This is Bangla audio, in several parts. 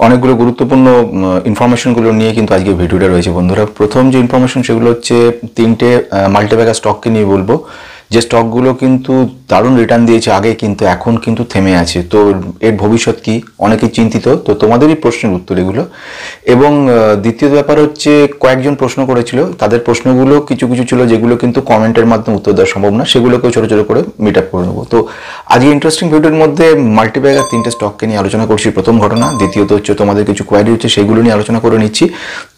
অনেকগুলো গুরুত্বপূর্ণ ইনফরমেশনগুলো নিয়ে কিন্তু আজকে ভিডিওটা রয়েছে বন্ধুরা। প্রথম যে ইনফরমেশন সেগুলো হচ্ছে তিনটে মাল্টিব্যাগার স্টককে নিয়ে বলবো, যে স্টকগুলো কিন্তু দারুণ রিটার্ন দিয়েছে আগে, কিন্তু এখন কিন্তু থেমে আছে। তো এর ভবিষ্যৎ কি, অনেকেই চিন্তিত। তো তোমাদেরই প্রশ্নের উত্তর এগুলো। এবং দ্বিতীয় ব্যাপার হচ্ছে, কয়েকজন প্রশ্ন করেছিল, তাদের প্রশ্নগুলো কিছু কিছু ছিল যেগুলো কিন্তু কমেন্টের মাধ্যমে উত্তর দেওয়া সম্ভব না, সেগুলোকেও ছোটো ছোটো করে মিট আপ করে নেবো। তো আজকে ইন্টারেস্টিং ভিডিওর মধ্যে মাল্টিব্যাগার তিনটে স্টককে নিয়ে আলোচনা করছি, প্রথম ঘটনা। দ্বিতীয়ত হচ্ছে তোমাদের কিছু কোয়ারি হচ্ছে, সেগুলো নিয়ে আলোচনা করে নিচ্ছি।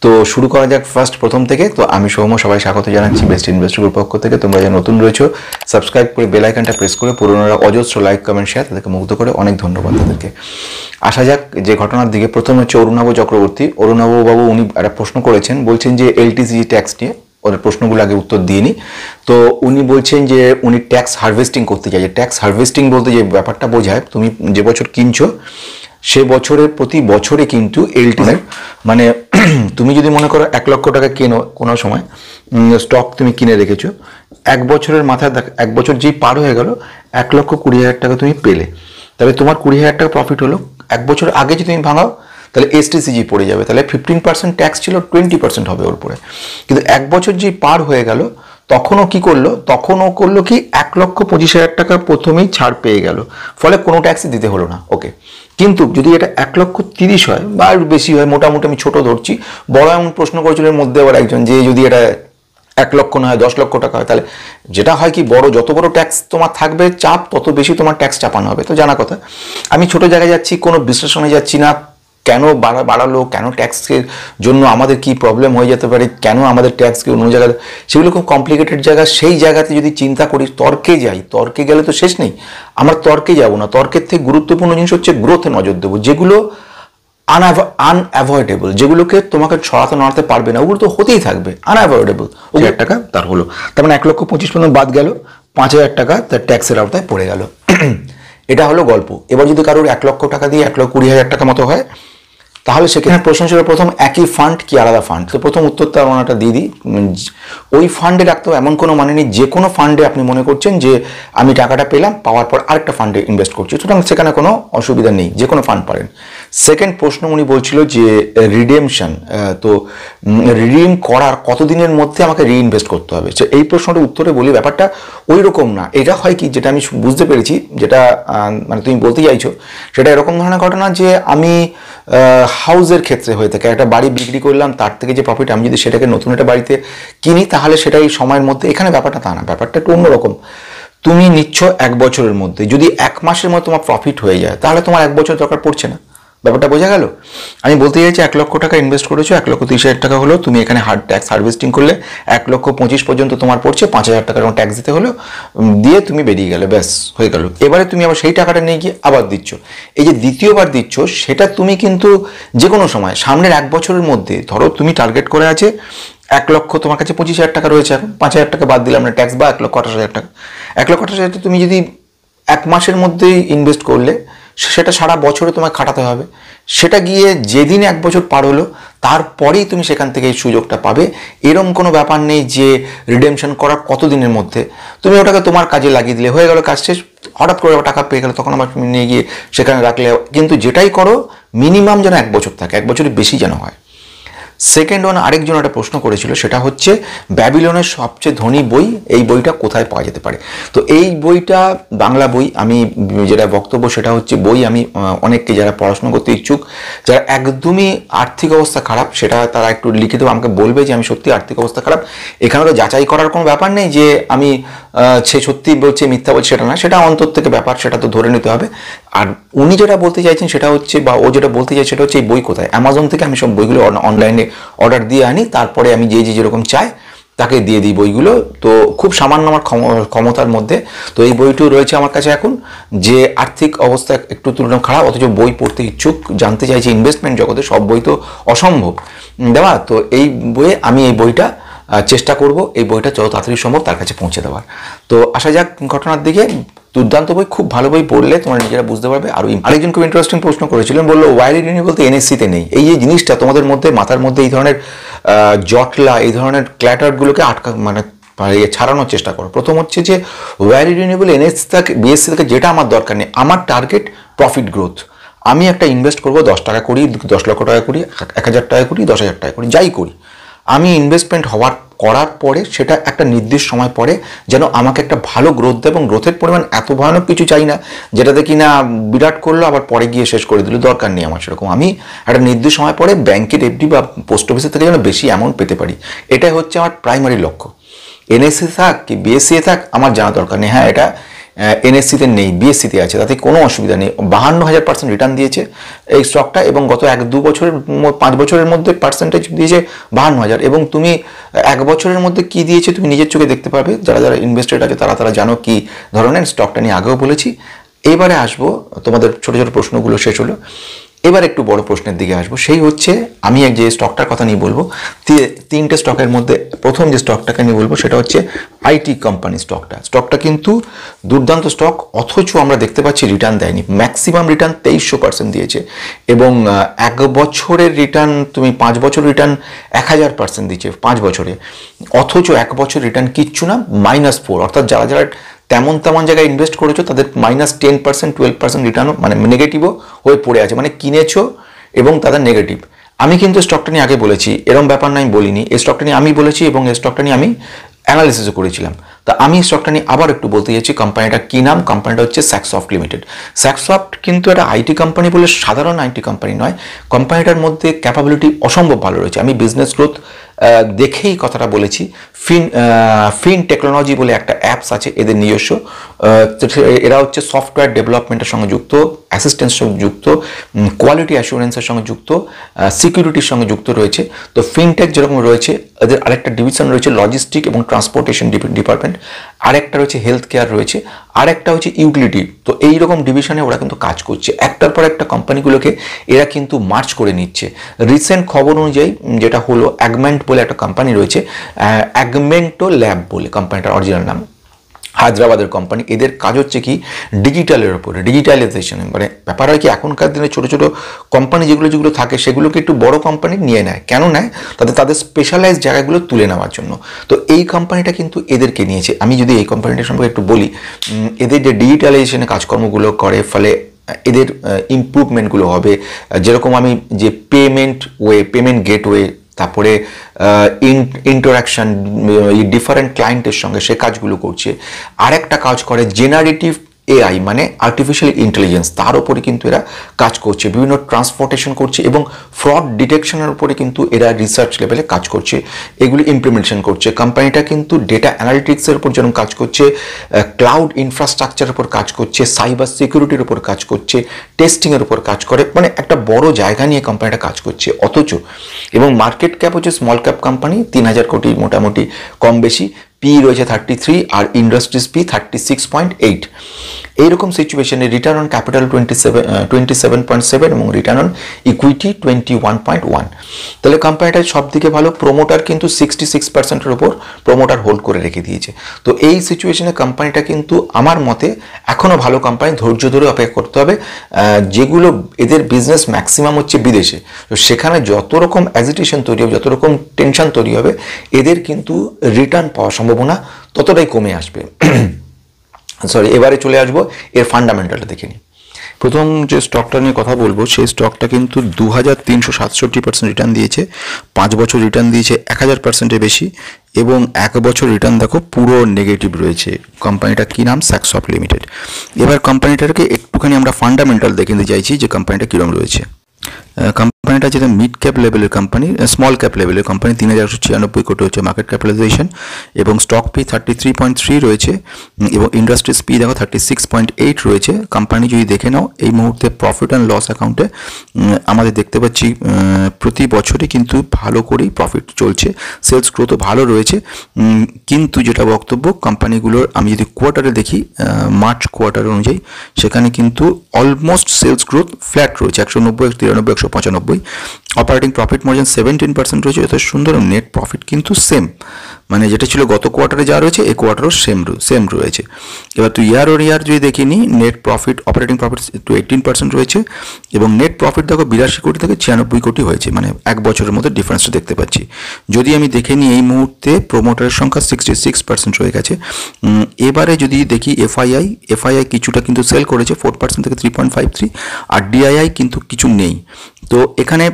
তো শুরু করা যাক প্রথম থেকে। তো আমি সৌম্য, সবাই স্বাগত জানাচ্ছি বেস্ট ইনভেস্টর গ্রুপ পক্ষ থেকে। তোমরা যারা নতুন রয়েছো, সাবস্ক্রাইব করে বেল আইকনটা প্রেস করে, পুরোনোরা অজস্র লাইক কমেন্ট শেয়ার, তাদেরকে মুগ্ধ করে অনেক ধন্যবাদ তাদেরকে। আসা যাক যে ঘটনার দিকে। প্রথম হচ্ছে অরুণাভ চক্রবর্তী। অরুণাভ বাবু উনি একটা প্রশ্ন করেছেন, বলছেন যে এলটিসি ট্যাক্স নিয়ে, ওদের প্রশ্নগুলো আগে উত্তর দিইনি। তো উনি বলছেন যে উনি ট্যাক্স হারভেস্টিং করতে চাই। ট্যাক্স হারভেস্টিং বলতে যে ব্যাপারটা বোঝায়, তুমি যে বছর কিনছো সে বছরে প্রতি বছরে কিন্তু এলটিসি, মানে তুমি যদি মনে করো 1 লক্ষ টাকা কেনো কোনো সময় স্টক তুমি কিনে রেখেছো, 1 বছরের মাথায় এক বছর যেই পার হয়ে গেল 1,20,000 টাকা তুমি পেলে, তাহলে তোমার 20,000 টাকা প্রফিট হলো। 1 বছর আগে যদি তুমি ভাঙাও তাহলে এসটিসিজি পড়ে যাবে, তাহলে 15% ট্যাক্স ছিল, 20% হবে ওর উপরে। কিন্তু 1 বছর যেই পার হয়ে গেল তখনও কি করলো, তখনও করলো কি 1,25,000 টাকা প্রথমেই ছাড় পেয়ে গেল, ফলে কোনো ট্যাক্সই দিতে হলো না ওকে। কিন্তু যদি এটা 1,30,000 হয় বা আর বেশি হয়, মোটামুটি আমি ছোট ধরছি, বড় এমন প্রশ্ন করেছিল এর মধ্যে আবার একজন, যে যদি এটা 1 লক্ষ না হয় 10 লক্ষ টাকা হয়, তাহলে যেটা হয় কি, বড় যত বড় ট্যাক্স তোমার থাকবে চাপ, তত বেশি তোমার ট্যাক্স চাপানো হবে। তো জানা কথা, আমি ছোট জায়গায় যাচ্ছি, কোনো বিশ্লেষণে যাচ্ছি না, কেন বাড়ালো, কেন ট্যাক্সের জন্য আমাদের কি প্রবলেম হয়ে যেতে পারে, কেন আমাদের ট্যাক্সকে অন্য জায়গায়, সেগুলো খুব কমপ্লিকেটেড জায়গা। সেই জায়গাতে যদি চিন্তা করি, তর্কে যাই, তর্কে গেলে তো শেষ নেই। আমরা তর্কে যাব না, তর্কের থেকে গুরুত্বপূর্ণ জিনিস হচ্ছে গ্রোথে নজর দেবো, যেগুলো আনঅ্যাভয়েডেবল, যেগুলোকে তোমাকে ছড়াতে নড়াতে পারবে না, ওগুলো তো হতেই থাকবে, আনঅ্যাভয়েডেবল। 1,000 টাকা তার হলো, তার মানে 1,25,000 বাদ গেল, 5,000 টাকা তার ট্যাক্সের আওতায় পড়ে গেল। এটা হলো গল্প। এবার যদি কারোর 1 লক্ষ টাকা দিয়ে 1,20,000 টাকা মতো হয়, তাহলে সেখানে প্রশ্ন ছিল প্রথম, একই ফান্ড কি আলাদা ফান্ড? তো প্রথম উত্তরটা ওনাটা দিয়ে দিই, ওই ফান্ডে রাখতে হবে এমন কোনো মানে নেই। যে কোনো ফান্ডে আপনি মনে করছেন যে আমি টাকাটা পেলাম, পাওয়ার পর আরেকটা ফান্ডে ইনভেস্ট করছি, সুতরাং সেখানে কোনো অসুবিধা নেই, যে কোনো ফান্ড পারেন। সেকেন্ড প্রশ্ন উনি বলছিল যে রিডেমশন, তো রিডিম করার কতদিনের মধ্যে আমাকে রিইনভেস্ট করতে হবে। সে এই প্রশ্নটার উত্তরে বলি, ব্যাপারটা ওই রকম না। এটা হয় কি, যেটা আমি বুঝতে পেরেছি, যেটা মানে তুমি বলতে চাইছো, সেটা এরকম ধরনের ঘটনা যে আমি হাউসের ক্ষেত্রে হয়ে থাকে, একটা বাড়ি বিক্রি করলাম, তার থেকে যে প্রফিট, আমি যদি সেটাকে নতুন একটা বাড়িতে কিনি তাহলে সেটাই সময়ের মধ্যে। এখানে ব্যাপারটা তা না, ব্যাপারটা একটু অন্যরকম। তুমি নিচ্ছ 1 বছরের মধ্যে, যদি 1 মাসের মধ্যে তোমার প্রফিট হয়ে যায়, তাহলে তোমার 1 বছর দরকার পড়ছে না। ব্যাপারটা বোঝা গেল? আমি বলতে চাইছি, 1 লক্ষ টাকা ইনভেস্ট করেছো, 1,30,000 টাকা হলো, তুমি এখানে ট্যাক্স হারভেস্টিং করলে 1,25,000 পর্যন্ত তোমার পড়ছে, 5,000 টাকার ট্যাক্স দিতে হলো, দিয়ে তুমি বেরিয়ে গেলে, ব্যাস হয়ে গেল। এবারে তুমি আবার সেই টাকাটা নিয়ে গিয়ে আবার দিচ্ছ। এই যে দ্বিতীয়বার দিচ্ছ, সেটা তুমি কিন্তু যে কোনো সময় সামনের 1 বছরের মধ্যে, ধরো তুমি টার্গেট করে আছে 1 লক্ষ, তোমার কাছে 25,000 টাকা রয়েছে, এখন 5,000 টাকা বাদ দিলাম না ট্যাক্স, বা 1,28,000 টাকা। 1,28,000 তুমি যদি 1 মাসের মধ্যেই ইনভেস্ট করলে, সেটা সারা বছরে তোমায় খাটাতে হবে। সেটা গিয়ে যেদিন 1 বছর পার হলো তারপরেই তুমি সেখান থেকে এই সুযোগটা পাবে। এরম কোনো ব্যাপার নেই যে রিডেমশন করার কতদিনের মধ্যে, তুমি ওটাকে তোমার কাজে লাগিয়ে দিলে হয়ে গেল, কাজ শেষ। হঠাৎ করে টাকা পেয়ে গেলে তখন আবার তুমি নিয়ে গিয়ে সেখানে রাখলে, কিন্তু যেটাই করো মিনিমাম যেন 1 বছর থাকে, 1 বছরের বেশি যেন হয়। সেকেন্ড ওয়ান, আরেকজন একটা প্রশ্ন করেছিল, সেটা হচ্ছে ব্যাবিলনের সবচেয়ে ধনী বই, এই বইটা কোথায় পাওয়া যেতে পারে? তো এই বইটা বাংলা বই। আমি যেটা বক্তব্য সেটা হচ্ছে, বই আমি অনেককে, যারা পড়াশোনা করতে ইচ্ছুক, যারা একদমই আর্থিক অবস্থা খারাপ, সেটা তারা একটু লিখিত আমাকে বলবে যে আমি সত্যি আর্থিক অবস্থা খারাপ। এখানে তো যাচাই করার কোনো ব্যাপার নেই যে আমি সে সত্যি বলছে মিথ্যা বলছে, সেটা না, সেটা অন্তর থেকে ব্যাপার, সেটা তো ধরে নিতে হবে। আর উনি যেটা বলতে চাইছেন সেটা হচ্ছে, বা ও যেটা বলতে চাই সেটা হচ্ছে, এই বই কোথায়? অ্যামাজন থেকে আমি সব বইগুলো অনলাইনে অর্ডার দিয়ে আনি, তারপরে আমি যেরকম চাই তাকে দিয়ে দিই বইগুলো। তো খুব সামান্য আমার ক্ষমতার মধ্যে। তো এই বইটিও রয়েছে আমার কাছে এখন, যে আর্থিক অবস্থা একটু তুলনা খারাপ, অথচ বই পড়তে ইচ্ছুক, জানতে চাইছি ইনভেস্টমেন্ট জগতে, সব বই তো অসম্ভব দেওয়া। তো এই বইয়ে আমি এই বইটা চেষ্টা করব, এই বইটা যত তাড়াতাড়ি সম্ভব তার কাছে পৌঁছে দেওয়ার। তো আসা যাক ঘটনার দিকে। দুর্দান্ত বই, খুব ভালো বই, পড়লে তোমরা নিজেরা বুঝতে পারবে। আর আরেকজন খুব ইন্টারেস্টিং প্রশ্ন করেছিলেন, বললো ওয়াইলি রিনিউয়েবল তো এনএসসিতে নেই। এই যে জিনিসটা তোমাদের মধ্যে, মাথার মধ্যে এই ধরনের জটলা, এই ধরনের ক্ল্যাটারগুলোকে মানে ছাড়ানোর চেষ্টা করো। প্রথম হচ্ছে যে ওয়াইলি রিনিউয়েবল এনএসসি থেকে, বিএসসি থেকে, যেটা আমার দরকার নেই। আমার টার্গেট প্রফিট গ্রোথ। আমি একটা ইনভেস্ট করবো 10 টাকা করি, 10 লক্ষ টাকা করি, 1000 টাকা করি, 10,000 টাকা করি, যাই করি, আমি ইনভেস্টমেন্ট করার পরে সেটা একটা নির্দিষ্ট সময় পরে যেন আমাকে একটা ভালো গ্রোথ দেয়, এবং গ্রোথের পরিমাণ এত ভয়ানক কিছু চাই না যেটাতে কিনা বিরাট করলো আবার পরে গিয়ে শেষ করে দিল, দরকার নেই আমার সেরকম। আমি একটা নির্দিষ্ট সময় পরে ব্যাংকের এফডি বা পোস্ট অফিসের থেকে যেন বেশি অ্যামাউন্ট পেতে পারি, এটাই হচ্ছে আমার প্রাইমারি লক্ষ্য। এনএসসি থাক কি বিএসসি থাক আমার জানা দরকার নেই। হ্যাঁ, এটা এনএসসিতে নেই, বিএসসিতে আছে, তাতে কোনো অসুবিধা নেই। 52,000% রিটার্ন দিয়েছে এই স্টকটা, এবং গত 1-2 বছরের 5 বছরের মধ্যে পার্সেন্টেজ দিয়েছে 52,000, এবং তুমি 1 বছরের মধ্যে কি দিয়েছে তুমি নিজের চোখে দেখতে পারবে। যারা যারা ইনভেস্টেড আছে তারা জানো কি ধরনের স্টকটা নিয়ে আগেও বলেছি। এবারে আসবো, তোমাদের ছোট ছোট প্রশ্নগুলো শেষ হলো, এবার একটু বড় প্রশ্নের দিকে আসবো। সেই হচ্ছে আমি যে স্টকটার কথা নিয়ে বলবো, 3টে স্টকের মধ্যে প্রথম যে স্টকটাকে নিয়ে বলবো সেটা হচ্ছে আইটি কোম্পানি স্টকটা কিন্তু দুর্দান্ত স্টক, অথচ আমরা দেখতে পাচ্ছি রিটার্ন দেয়নি। ম্যাক্সিমাম রিটার্ন 2300% দিয়েছে, এবং 1 বছরের রিটার্ন, তুমি 5 বছর রিটার্ন 1000% দিচ্ছে 5 বছরে, অথচ 1 বছর রিটার্ন কিচ্ছু না, -4। অর্থাৎ যারা যারা তেমন জায়গায় ইনভেস্ট করেছো তাদের -10%, 12% রিটার্নও মানে নেগেটিভও হয়ে পড়ে আছে, মানে কিনেছো এবং তাদের নেগেটিভ। আমি কিন্তু স্টকটা নিয়ে আগে বলেছি, এরকম ব্যাপার না আমি বলিনি, এই স্টকটা নিয়ে আমি বলেছি এবং এই স্টকটা নিয়ে আমি অ্যানালিসিসও করেছিলাম। তা আমি স্টকটা নিয়ে আবার একটু বলতে চাইছি। কোম্পানিটা কী নাম? কোম্পানিটা হচ্ছে স্যাকসফট লিমিটেড। স্যাকসফট কিন্তু একটা আইটি কোম্পানি বলে সাধারণ আইটি কোম্পানি নয়, কোম্পানিটার মধ্যে ক্যাপাবিলিটি অসম্ভব ভালো রয়েছে। আমি বিজনেস গ্রোথ দেখেই কথাটা বলেছি। ফিন টেকনোলজি বলে একটা অ্যাপস আছে এদের নিজস্ব, এরা হচ্ছে সফটওয়্যার ডেভেলপমেন্টের সঙ্গে যুক্ত, অ্যাসিস্ট্যান্সের সঙ্গে যুক্ত, কোয়ালিটি অ্যাসুরেন্সের সঙ্গে যুক্ত, সিকিউরিটির সঙ্গে যুক্ত রয়েছে। তো ফিনটেক যেরকম রয়েছে, এদের আরেকটা ডিভিশন রয়েছে লজিস্টিক এবং ট্রান্সপোর্টেশন ডিপার্টমেন্ট, আরেকটা রয়েছে হেলথ কেয়ার রয়েছে, আরেকটা হচ্ছে ইউটিলিটি। তো এইরকম ডিভিশনে ওরা কিন্তু কাজ করছে, একটার পর একটা কোম্পানিগুলোকে এরা কিন্তু মার্চ করে নিচ্ছে। রিসেন্ট খবর অনুযায়ী যেটা হলো, অ্যাগমেন্ট বলে একটা কোম্পানি রয়েছে, অ্যাগমেন্টো ল্যাব বলে কোম্পানিটার অরিজিনাল নাম, হায়দ্রাবাদের কোম্পানি। এদের কাজ হচ্ছে কি ডিজিটালের উপরে, ডিজিটালাইজেশন। মানে ব্যাপার হয় কি, এখনকার দিনে ছোটো ছোটো কোম্পানি যেগুলো থাকে সেগুলোকে একটু বড় কোম্পানি নিয়ে নেয়। কেন নেয়? তাদের স্পেশালাইজ জায়গাগুলো তুলে নেওয়ার জন্য। তো এই কোম্পানিটা কিন্তু এদেরকে নিয়েছে। আমি যদি এই কোম্পানিটার সম্পর্কে একটু বলি, এদের যে ডিজিটালাইজেশনের কাজকর্মগুলো করে, ফলে এদের ইমপ্রুভমেন্টগুলো হবে। যেরকম আমি যে পেমেন্ট গেটওয়ে, তারপরে ইন্টারাকশান ডিফারেন্ট ক্লায়েন্টের সঙ্গে, সে কাজগুলো করছে। আরেকটা কাজ করে জেনারেটিভ এআই, মানে আর্টিফিশিয়াল ইন্টেলিজেন্স, তার উপরে কিন্তু এরা কাজ করছে, বিভিন্ন ট্রান্সপোর্টেশন করছে, এবং ফ্রড ডিটেকশনের উপরে কিন্তু এরা রিসার্চ লেভেলে কাজ করছে, এগুলি ইমপ্লিমেন্টেশন করছে। কোম্পানিটা কিন্তু ডেটা অ্যানালিটিক্সের উপর যেমন কাজ করছে, ক্লাউড ইনফ্রাস্ট্রাকচারের উপর কাজ করছে, সাইবার সিকিউরিটির উপর কাজ করছে, টেস্টিংয়ের উপর কাজ করে, মানে একটা বড় জায়গা নিয়ে কোম্পানিটা কাজ করছে। অথচ এবং মার্কেট ক্যাপ হচ্ছে স্মল ক্যাপ কোম্পানি, 3,000 কোটি মোটামুটি কম বেশি, পি রয়েছে 33 আর ইন্ডাস্ট্রিজ পি 36.8। এইরকম সিচুয়েশনে রিটার্ন অন ক্যাপিটাল 27.7 এবং রিটার্ন অন ইকুইটি 21.1। তাহলে কোম্পানিটার সব দিকে ভালো। প্রোমোটার কিন্তু 66%-এর উপর প্রোমোটার হোল্ড করে রেখে দিয়েছে। তো এই সিচুয়েশনে কোম্পানিটা কিন্তু আমার মতে এখনও ভালো কোম্পানি, ধৈর্য ধরে অপেক্ষা করতে হবে। যেগুলো এদের বিজনেস ম্যাক্সিমাম হচ্ছে বিদেশে, তো সেখানে যত রকম অ্যাজিটেশন তৈরি হবে, যত রকম টেনশন তৈরি হবে, এদের কিন্তু রিটার্ন পাওয়ার সম্ভাবনা ততটাই কমে আসবে। এবারে চলে আসবো এর ফান্ডামেন্টালটা দেখে নিই। প্রথম যে স্টকটা নিয়ে কথা বলবো, সেই স্টকটা কিন্তু 2367% রিটার্ন দিয়েছে, 5 বছর রিটার্ন দিয়েছে 1000%-এর বেশি, এবং 1 বছর রিটার্ন দেখো পুরো নেগেটিভ রয়েছে। কোম্পানিটা কী নাম? স্যাকসফট লিমিটেড। এবার কোম্পানিটাকে একটুখানি আমরা ফান্ডামেন্টাল দেখে নিতে চাইছি যে কোম্পানিটা কীরকম রয়েছে। কোম্পানিটা যেটা মিড ক্যাপ লেভেলের কোম্পানি, স্মল ক্যাপ লেভেলের কোম্পানি, 3,196 কোটি হচ্ছে মার্কেট ক্যাপিটালাইজেশন, এবং স্টক পি 33.3 রয়েছে, এবং ইন্ডাস্ট্রিজ পি দেখো 36.8 রয়েছে। কোম্পানি যদি দেখে নাও এই মুহূর্তে প্রফিট অ্যান্ড লস অ্যাকাউন্টে আমাদের দেখতে পাচ্ছি প্রতি বছরই কিন্তু ভালো করেই প্রফিট চলছে, সেলস গ্রোথও ভালো রয়েছে। কিন্তু যেটা বক্তব্য কোম্পানিগুলোর, আমি যদি কোয়ার্টারে দেখি, মার্চ কোয়ার্টার অনুযায়ী, সেখানে কিন্তু অলমোস্ট সেলস গ্রোথ ফ্ল্যাট রয়েছে, 190, 193, 195, অপারেটিং প্রফিট মার্জিন 17% রয়েছে, যথেষ্ট সুন্দর। নেট প্রফিট কিন্তু সেম, মানে যেটা ছিল গত কোয়ার্টারে যা রয়েছে এই কোয়ার্টারও সেম রয়েছে। এবার তুই ইয়ার ওর ইয়ার যদি দেখে নিই, নেট প্রফিট অপারেটিং প্রফিট 18% রয়েছে এবং নেট প্রফিট দেখো 82 কোটি থেকে 96 কোটি হয়েছে, মানে এক বছরের মধ্যে ডিফারেন্সটা দেখতে পাচ্ছি। যদি আমি দেখে নিই এই মুহূর্তে প্রোমোটারের সংখ্যা 66% হয়ে গেছে। এবারে যদি দেখি এফআইআই কিছুটা কিন্তু সেল করেছে 4% থেকে 3.53, আর ডিআইআই কিন্তু কিছু নেই। তো এখানে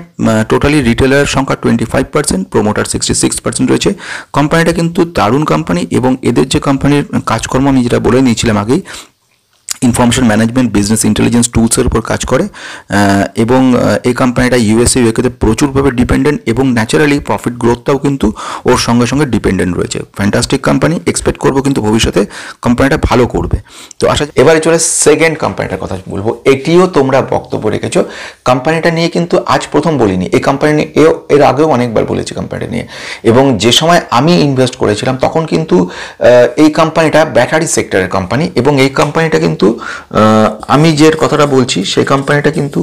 টোটালি রিটেলারের সংখ্যা 25%, প্রোমোটার 66% রয়েছে। কোম্পানিটা কিন্তু দারুণ কোম্পানি এবং এদের যে কোম্পানির কাজকর্ম আমি যেটা বলে নিয়েছিলাম আগেই, ইনফরমেশন ম্যানেজমেন্ট বিজনেস ইন্টেলিজেন্স টুলসের উপর কাজ করে এবং এই কোম্পানিটা ইউএসএ ইউকেতে প্রচুরভাবে ডিপেন্ডেন্ট এবং ন্যাচারালি প্রফিট গ্রোথটাও কিন্তু ওর সঙ্গে সঙ্গে ডিপেন্ডেন্ট রয়েছে। ফ্যান্টাস্টিক কোম্পানি, এক্সপেক্ট করবো কিন্তু ভবিষ্যতে কোম্পানিটা ভালো করবে। তো এবারে চলে সেকেন্ড কোম্পানিটার কথা বলবো। এটিও তোমরা বক্তব্য রেখেছো, কোম্পানিটা নিয়ে কিন্তু আজ প্রথম বলিনি, এই কোম্পানি নিয়ে এর আগেও অনেকবার বলেছি কোম্পানিটা নিয়ে, এবং যে সময় আমি ইনভেস্ট করেছিলাম তখন কিন্তু এই কোম্পানিটা ব্যাটারি সেক্টরের কোম্পানি এবং এই কোম্পানিটা কিন্তু আমি যে কথাটা বলছি সেই কোম্পানিটা কিন্তু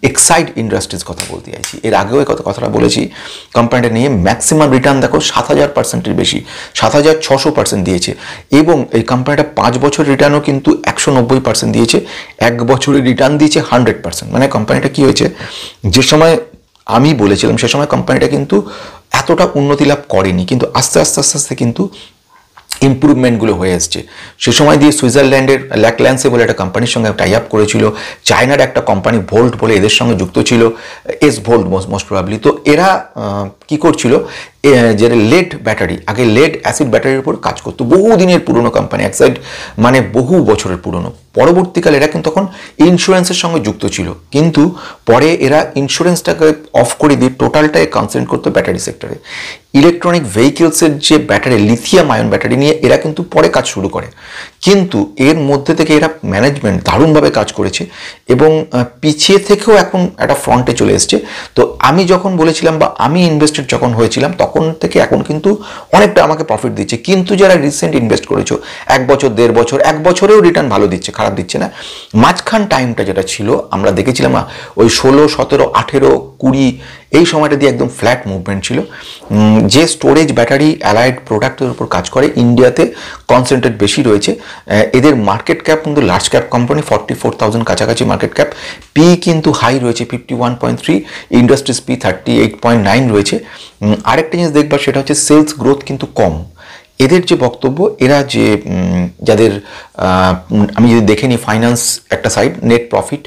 এক্সাইড ইন্ডাস্ট্রিজ কথা বলতে চাইছি। এর আগেও এই কথাটা বলেছি। কোম্পানিটা নিয়ে ম্যাক্সিমাম রিটার্ন দেখো 7000%-এর বেশি, 7600% দিয়েছে এবং এই কোম্পানিটা 5 বছর রিটার্নও কিন্তু 190% দিয়েছে, 1 বছরের রিটার্ন দিয়েছে 100%। মানে কোম্পানিটা কি হয়েছে, যে সময় আমি বলেছিলাম সে সময় কোম্পানিটা কিন্তু এতটা উন্নতি লাভ করেনি, কিন্তু আস্তে আস্তে কিন্তু ইম্প্রুভমেন্টগুলো হয়ে এসছে। সে সময় দিয়ে সুইজারল্যান্ডের ল্যাকল্যান্সে বলে একটা কোম্পানির সঙ্গে টাই আপ করেছিল, চায়নার একটা কোম্পানি ভোল্ট বলে এদের সঙ্গে যুক্ত ছিল, এস ভোল্ট মোস্ট প্রবাবলি। তো এরা কি করছিল, যেটা লেড ব্যাটারি, আগে লেড অ্যাসিড ব্যাটারির উপর কাজ করতো, বহুদিনের পুরনো কোম্পানি, এক্সাইড মানে বহু বছরের পুরনো। পরবর্তীকালে এরা কিন্তু তখন ইন্স্যুরেন্সের সঙ্গে যুক্ত ছিল, কিন্তু পরে এরা ইন্স্যুরেন্সটাকে অফ করে দিয়ে টোটালটাই কনসেন্ট্রেট করতো ব্যাটারি সেক্টরে। ইলেকট্রনিক ভেহিকেলসের যে ব্যাটারি, লিথিয়াম আয়ন ব্যাটারি নিয়ে এরা কিন্তু পরে কাজ শুরু করে, কিন্তু এর মধ্যে থেকে এরা ম্যানেজমেন্ট দারুণভাবে কাজ করেছে এবং পিছিয়ে থেকেও এখন একটা ফ্রন্টে চলে এসছে। তো আমি যখন বলেছিলাম বা আমি ইনভেস্টেড যখন হয়েছিলাম তখন থেকে এখন কিন্তু অনেকটা আমাকে প্রফিট দিচ্ছে, কিন্তু যারা রিসেন্ট ইনভেস্ট করেছো 1 বছর 1.5 বছর, 1 বছরেও রিটার্ন ভালো দিচ্ছে, খারাপ দিচ্ছে না। মাঝখান টাইমটা যেটা ছিল আমরা দেখেছিলাম ওই 16, 17, 18, 20 এই সময়টা দিয়ে একদম ফ্ল্যাট মুভমেন্ট ছিল। যে স্টোরেজ ব্যাটারি অ্যালাইড প্রোডাক্টের উপর কাজ করে ইন্ডিয়াতে কনসেন্ট্রেট বেশি রয়েছে। এদের মার্কেট ক্যাপ কিন্তু লার্জ ক্যাপ কোম্পানি, 44,000 কাছাকাছি মার্কেট ক্যাপ। পি কিন্তু হাই রয়েছে 51.3, ইন্ডাস্ট্রিজ পি 38.9 রয়েছে। আরেকটা জিনিস দেখবা সেটা হচ্ছে সেলস গ্রোথ কিন্তু কম। এদের যে বক্তব্য, এরা যে যাদের আমি যদি দেখে নিই ফাইন্যান্স একটা সাইড, নেট প্রফিট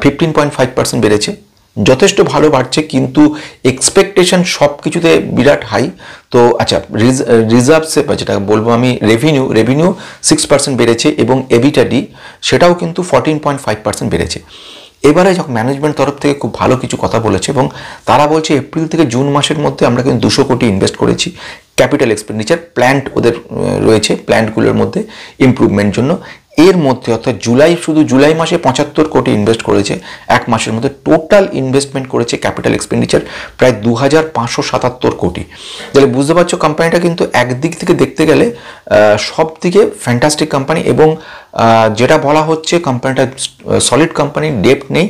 15.5% বেড়েছে, যথেষ্ট ভালো বাড়ছে, কিন্তু এক্সপেকটেশন সব কিছুতে বিরাট হাই। তো আচ্ছা, রিজার্ভসে যেটা বলবো আমি, রেভিনিউ 6% বেড়েছে এবং এবিটাডি সেটাও কিন্তু 14.5% বেড়েছে। এবারে যখন ম্যানেজমেন্ট তরফ থেকে খুব ভালো কিছু কথা বলেছে এবং তারা বলছে এপ্রিল থেকে জুন মাসের মধ্যে আমরা কিন্তু 200 কোটি ইনভেস্ট করেছি। ক্যাপিটাল এক্সপেন্ডিচার প্ল্যান্ট ওদের রয়েছে, প্ল্যান্টগুলোর মধ্যে ইমপ্রুভমেন্ট জন্য। এর মধ্যে অর্থাৎ শুধু জুলাই মাসে 75 কোটি ইনভেস্ট করেছে, এক মাসের মধ্যে টোটাল ইনভেস্টমেন্ট করেছে ক্যাপিটাল এক্সপেন্ডিচার প্রায় 2577 কোটি। তাহলে বুঝতে পারছো কোম্পানিটা কিন্তু একদিক থেকে দেখতে গেলে সব দিকে ফ্যান্টাস্টিক কোম্পানি এবং যেটা বলা হচ্ছে কোম্পানিটা সলিড কোম্পানি, ডেপ্ট নেই।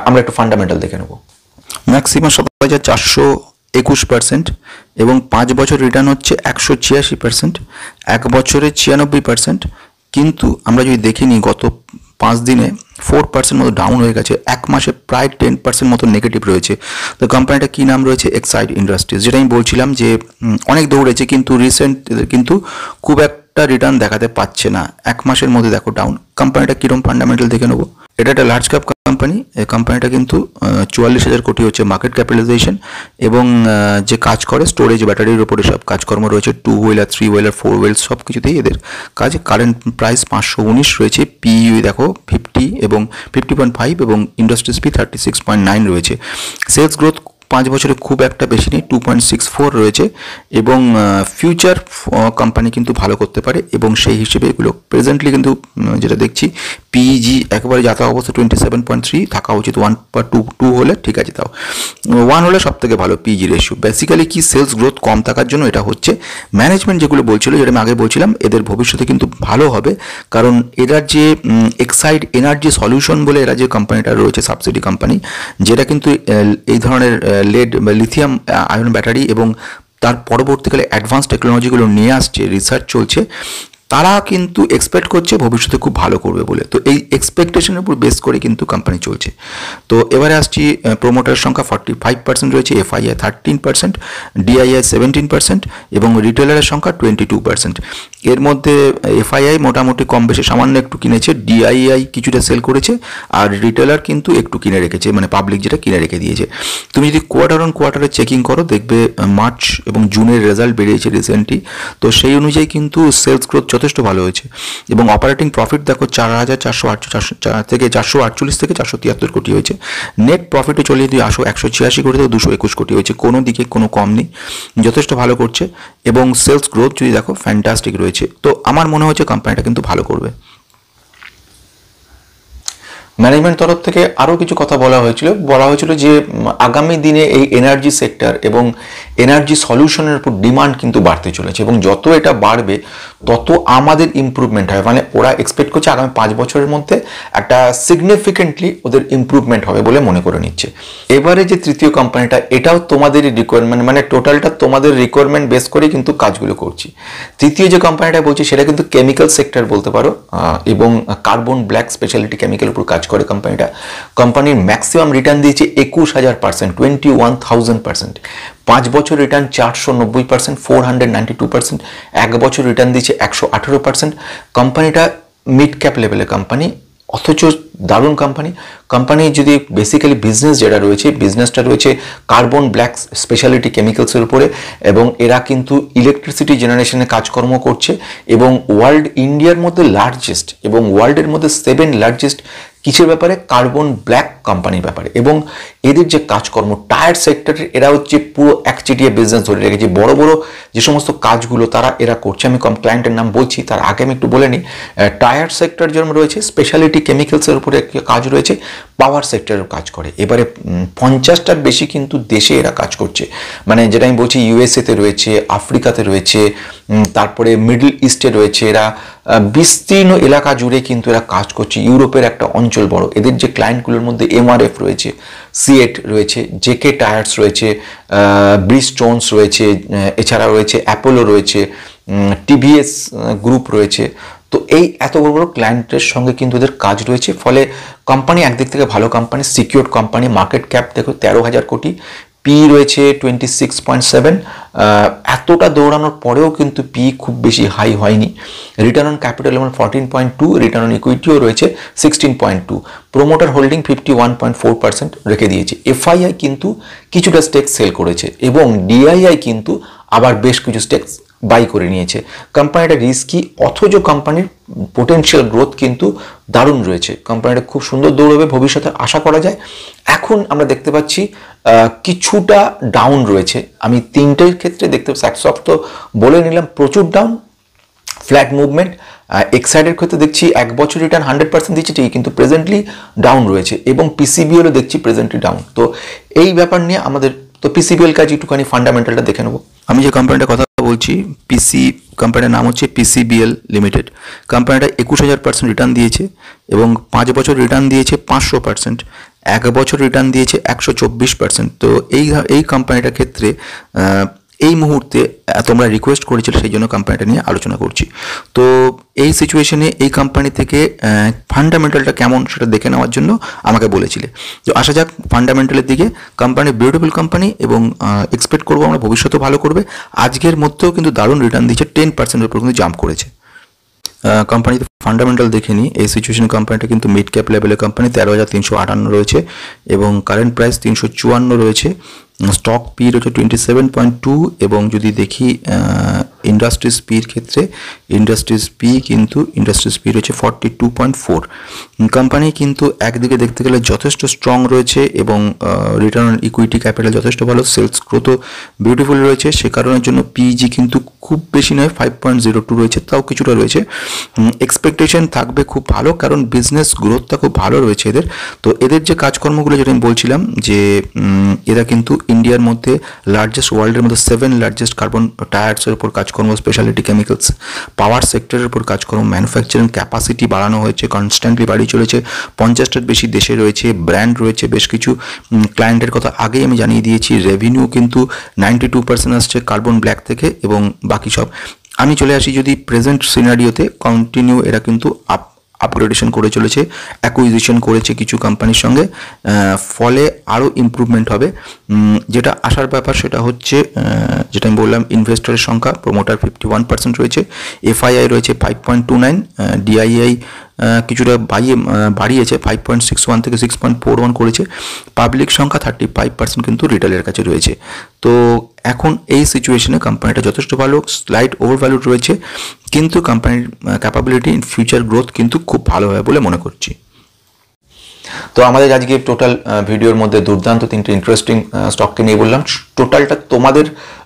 আমরা একটু ফান্ডামেন্টাল দেখে নেব। ম্যাক্সিমাম 7,421% এবং 5 বছর রিটার্ন হচ্ছে 186%, 1 বছরে 96%। কিন্তু আমরা যদি দেখি নিই গত 5 দিনে 4% মতো ডাউন হয়ে গেছে, 1 মাসে প্রায় 10% মতো নেগেটিভ রয়েছে। তো কোম্পানিটা কী নাম রয়েছে, এক্সাইড ইন্ডাস্ট্রিজ। যেটা আমি বলছিলাম যে অনেক দৌড়েছে কিন্তু রিসেন্ট কিন্তু খুব একটা রিটার্ন দেখাতে পাচ্ছে না, 1 মাসের মধ্যে দেখো ডাউন। কোম্পানিটা কীরকম ফান্ডামেন্টাল দেখে নেবো। এটা একটা লার্জ ক্যাপ কোম্পানি, এই কোম্পানিটা কিন্তু 44,000 কোটি হচ্ছে মার্কেট ক্যাপিটালাইজেশন এবং যে কাজ করে স্টোরেজ ব্যাটারির উপরে সব কাজকর্ম রয়েছে, 2 হুইলার 3 হুইলার 4 হুইলার সব কিছুতেই এদের কাজ। কারেন্ট প্রাইস 519 রয়েছে, পিই দেখো 50 এবং 50.5 এবং ইন্ডাস্ট্রিজ পি 36.9 রয়েছে। সেলস গ্রোথ 5 বছরে খুব একটা বেশি নেই, 2.64 রয়েছে, এবং ফিউচার কোম্পানি কিন্তু ভালো করতে পারে, এবং সেই হিসেবে এগুলো প্রেজেন্টলি কিন্তু যেটা দেখছি পিজি একেবারে যাতা অবস্থা 27.3 থাকা উচিত, 1 বা 2 হলে ঠিক আছে, তাও 1 হলে সব থেকে ভালো পিজি রেশিও। বেসিক্যালি কি সেলস গ্রোথ কম থাকার জন্য এটা হচ্ছে। ম্যানেজমেন্ট যেগুলো বলছিল, যেটা আমি আগে বলছিলাম, এদের ভবিষ্যতে কিন্তু ভালো হবে, কারণ এরা যে এক্সাইড এনার্জি সলিউশন বলে এরা যে কোম্পানিটা রয়েছে সাবসিডি কোম্পানি, যেটা কিন্তু এই ধরনের লেড বা লিথিয়াম আয়ন ব্যাটারি এবং তার পরবর্তীকালে অ্যাডভান্স টেকনোলজিগুলো নিয়ে আসছে, রিসার্চ চলছে, তারা কিন্তু এক্সপেক্ট করছে ভবিষ্যতে খুব ভালো করবে বলে। তো এই এক্সপেকটেশনের উপর বেস করে কিন্তু কোম্পানি চলছে। তো এবারে আসছি, প্রোমোটার সংখ্যা 45% রয়েছে, এফআইআই 13%, ডিআইআই 17% এবং রিটেলারের সংখ্যা 22%। এর মধ্যে এফআইআই মোটামুটি কম বেশি সামান্য একটু কিনেছে, ডিআইআই কিছুটা সেল করেছে, আর রিটেলার কিন্তু একটু কিনে রেখেছে, মানে পাবলিক যেটা কিনে রেখে দিয়েছে। তুমি যদি কোয়ার্টার অন কোয়ার্টারে চেকিং করো, দেখবে মার্চ এবং জুনের রেজাল্ট বেরিয়েছে রিসেন্টলি, তো সেই অনুযায়ী কিন্তু সেলস গ্রোথ যথেষ্ট ভালো হয়েছে, এবং অপারেটিং প্রফিট দেখো 4,448 থেকে 473 কোটি হয়েছে। নেট প্রফিটে চলে যদি আসো 186 কোটি থেকে 221 কোটি হয়েছে, কোনো দিকে কোনো কম নেই, যথেষ্ট ভালো করছে, এবং সেলস গ্রোথ যদি দেখো ফ্যান্টাস্টিক রয়েছে। তো আমার মনে হচ্ছে কোম্পানিটা কিন্তু ভালো করবে। ম্যানেজমেন্ট তরফ থেকে আরও কিছু কথা বলা হয়েছিল যে আগামী দিনে এই এনার্জি সেক্টর এবং এনার্জি সলিউশনের উপর ডিমান্ড কিন্তু বাড়তে চলেছে, এবং যত এটা বাড়বে তত আমাদের ইমপ্রুভমেন্ট হবে। মানে ওরা এক্সপেক্ট করছে আগামী 5 বছরের মধ্যে একটা সিগনিফিকেন্টলি ওদের ইমপ্রুভমেন্ট হবে বলে মনে করে নিচ্ছে। এবারে যে তৃতীয় কোম্পানিটা, এটাও তোমাদেরই রিকোয়ারমেন্ট, মানে টোটালটা তোমাদের রিকোয়ারমেন্ট বেস করে কিন্তু কাজগুলো করছি। তৃতীয় যে কোম্পানিটা বলছি সেটা কিন্তু কেমিক্যাল সেক্টর বলতে পারো, এবং কার্বন ব্ল্যাক স্পেশালিটি কেমিক্যাল উপর কাজ করে কোম্পানিটা। কোম্পানির ম্যাক্সিমাম রিটার্ন দিয়েছে 21,000%, 21,000%। 5 বছর রিটার্ন 490%, 492%। 1 বছর রিটার্ন দিয়েছে 118%। কোম্পানিটা মিড ক্যাপ লেভেলের কোম্পানি, অথচ দারুণ কোম্পানি যদি বেসিক্যালি বিজনেস যেটা রয়েছে, বিজনেসটা রয়েছে কার্বন ব্ল্যাক স্পেশালিটি কেমিক্যালসের উপরে, এবং এরা কিন্তু ইলেকট্রিসিটি জেনারেশনে কাজকর্ম করছে, এবং ইন্ডিয়ার মধ্যে লার্জেস্ট এবং ওয়ার্ল্ডের মধ্যে 7 লার্জেস্ট কিসের ব্যাপারে, কার্বন ব্ল্যাক কোম্পানির ব্যাপারে। এবং এদের যে কাজকর্ম টায়ার সেক্টরের, এরা হচ্ছে পুরো একচেটিয়া বিজনেস ধরে রেখেছে, বড় বড় যে সমস্ত কাজগুলো এরা করছে। আমি ক্লায়েন্টের নাম বলছি, তার আগে আমি একটু বলে নিই। টায়ার সেক্টর যেরকম রয়েছে, স্পেশালিটি কেমিক্যালসের উপরে কাজ রয়েছে, পাওয়ার সেক্টরের কাজ করে। এবারে 50টার বেশি কিন্তু দেশে এরা কাজ করছে, মানে যেটা আমি বলছি ইউএসএতে রয়েছে, আফ্রিকাতে রয়েছে, তারপরে মিডল ইস্টে রয়েছে। এরা বিস্তীর্ণ এলাকা জুড়ে কিন্তু এরা কাজ করছে, ইউরোপের একটা অঞ্চল বড়। এদের যে ক্লায়েন্টগুলোর মধ্যে এমআরএফ রয়েছে, সিএট রয়েছে, জেকে টায়ার্স রয়েছে, ব্রিজস্টোনস রয়েছে, এছাড়া রয়েছে অ্যাপোলো রয়েছে, টিভিএস গ্রুপ রয়েছে। তো এই এত বড় বড় ক্লায়েন্টের সঙ্গে কিন্তু এদের কাজ রয়েছে, ফলে কোম্পানি একদিক থেকে ভালো company, secured company. Market cap দেখো 13,000 কোটি, পি রয়েছে 26.7। এতটা দৌড়ানোর পরেও কিন্তু পি খুব বেশি হাই হয়নি। রিটার্ন অন ক্যাপিটাল এমন 14.2, রিটার্ন অন ইকুইটিও রয়েছে 16.2। প্রোমোটার হোল্ডিং 51.4% রেখে দিয়েছে। এফআইআই কিন্তু কিছুটা স্টেক সেল করেছে, এবং ডিআইআই কিন্তু আবার বেশ কিছু স্টেক বাই করে নিয়েছে। কোম্পানিটা রিস্কি, অথচ কোম্পানির পোটেনশিয়াল গ্রোথ কিন্তু দারুণ রয়েছে। কোম্পানিটা খুব সুন্দর দৌড়বে, ভবিষ্যতে আশা করা যায়। এখন আমরা দেখতে পাচ্ছি কিছুটা ডাউন রয়েছে। আমি 3টের ক্ষেত্রে দেখতে পাচ্ছি, স্যাক্সঅফট তো বলে নিলাম প্রচুর ডাউন, ফ্ল্যাট মুভমেন্ট। এক্সাইডের ক্ষেত্রে দেখছি 1 বছর রিটার্ন 100% দিচ্ছে ঠিকই, কিন্তু প্রেজেন্টলি ডাউন রয়েছে, এবং পিসিবিএলও দেখছি প্রেজেন্টলি ডাউন। তো এই ব্যাপার নিয়ে আমাদের, তো পিসিবিএল কাজ একটুখানি ফান্ডামেন্টালটা দেখে নেবো। আমি যে কোম্পানিটার কথা বলছি, কোম্পানির নাম হচ্ছে পিসিবিএল লিমিটেড। কোম্পানিটা 21,000% রিটার্ন দিয়েছে, এবং 5 বছর রিটার্ন দিয়েছে 500%, 1 বছর রিটার্ন দিয়েছে 124%। তো এই কোম্পানিটার ক্ষেত্রে এই মুহূর্তে তোমরা রিকোয়েস্ট করেছিলে, সেই জন্য কোম্পানিটা নিয়ে আলোচনা করছি। তো এই সিচুয়েশনে এই কোম্পানি থেকে ফান্ডামেন্টালটা কেমন সেটা দেখে নেওয়ার জন্য আমাকে বলেছিলে। তো আসা যাক ফান্ডামেন্টালের দিকে। কোম্পানি বিউটিফুল কোম্পানি, এবং এক্সপেক্ট করবো আমরা ভবিষ্যতে ভালো করবে। আজকের মধ্যেও কিন্তু দারুণ রিটার্ন দিচ্ছে, 10%-এর উপর কিন্তু জাম্প করেছে। কোম্পানিতে ফান্ডামেন্টাল দেখে নিই। এই সিচুয়েশন কোম্পানিটা কিন্তু মিড ক্যাপ লেভেলের কোম্পানি, 13,358 রয়েছে, এবং কারেন্ট প্রাইস 354 রয়েছে। স্টক পি রয়েছে 27.2, এবং যদি দেখি ইন্ডাস্ট্রিজ পির ক্ষেত্রে ইন্ডাস্ট্রিজ পি কিন্তু ইন্ডাস্ট্রিজ পি রয়েছে 42.4। কোম্পানি কিন্তু একদিকে দেখতে গেলে যথেষ্ট স্ট্রং রয়েছে এবং রিটার্ন অন ইকুইটি ক্যাপিটাল যথেষ্ট ভালো, সেলস গ্রোথও বিউটিফুল রয়েছে, সে কারণের জন্য পিজি কিন্তু খুব বেশি নয় 5.02 রয়েছে, তাও কিছুটা রয়েছে। এক্সপেকটেশন থাকবে খুব ভালো, কারণ বিজনেস গ্রোথটা খুব ভালো রয়েছে এদের। তো এদের যে কাজকর্মগুলো যেটা আমি বলছিলাম যে এরা কিন্তু ইন্ডিয়ার মধ্যে লার্জেস্ট, ওয়ার্ল্ডের মধ্যে 7 লার্জেস্ট কার্বন টায়ার্সের উপর কাজকর্ম, স্পেশালিটি কেমিক্যালস, পাওয়ার সেক্টরের উপর কাজকর্ম, ম্যানুফ্যাকচারিং ক্যাপাসিটি বাড়ানো হয়েছে, কনস্ট্যান্টলি বাড়িয়ে চলেছে, 50টার বেশি দেশে রয়েছে, ব্র্যান্ড রয়েছে বেশ কিছু, ক্লায়েন্টের কথা আগেই আমি জানিয়ে দিয়েছি। রেভিনিউ কিন্তু 92% আসছে কার্বন ব্ল্যাক থেকে, এবং বাকি সব। আমি চলে আসি যদি প্রেজেন্ট সিনারিওতে, কন্টিনিউ এরা কিন্তু আপগ্রেডেশন করে চলেছে, অ্যাকুইজিশন করেছে কিছু কোম্পানির সঙ্গে, ফলে আরও ইমপ্রুভমেন্ট হবে। যেটা আসার ব্যাপার সেটা হচ্ছে যেটা আমি বললাম, ইনভেস্টরের সংখ্যা, প্রোমোটার 51% রয়েছে, এফআইআই রয়েছে 5.29, ডিআইআই কিছুটা বাড়িয়েছে 5.61 থেকে 6.41 করেছে, পাবলিক সংখ্যা 35% কিন্তু রিটেলের কাছে রয়েছে। তো এখন এই সিচুয়েশনে কোম্পানিটা যথেষ্ট ভালো, স্লাইড ওভারভ্যালুড রয়েছে, কিন্তু কোম্পানির ক্যাপাবিলিটি ইন ফিউচার গ্রোথ কিন্তু খুব ভালো হবে বলে মনে করছি। তো আমাদের আজকে টোটাল ভিডিওর মধ্যে দুর্দান্ত 3টে ইন্টারেস্টিং স্টককে নিয়ে বললাম। টোটালটা তোমাদের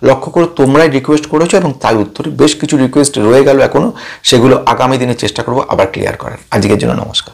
লক্ষ্য করে তোমরাই রিকোয়েস্ট করেছো, এবং তার উত্তরে বেশ কিছু রিকোয়েস্ট রয়ে গেল এখনো, সেগুলো আগামী দিনে চেষ্টা করবো আবার ক্লিয়ার করার। আজকের জন্য নমস্কার।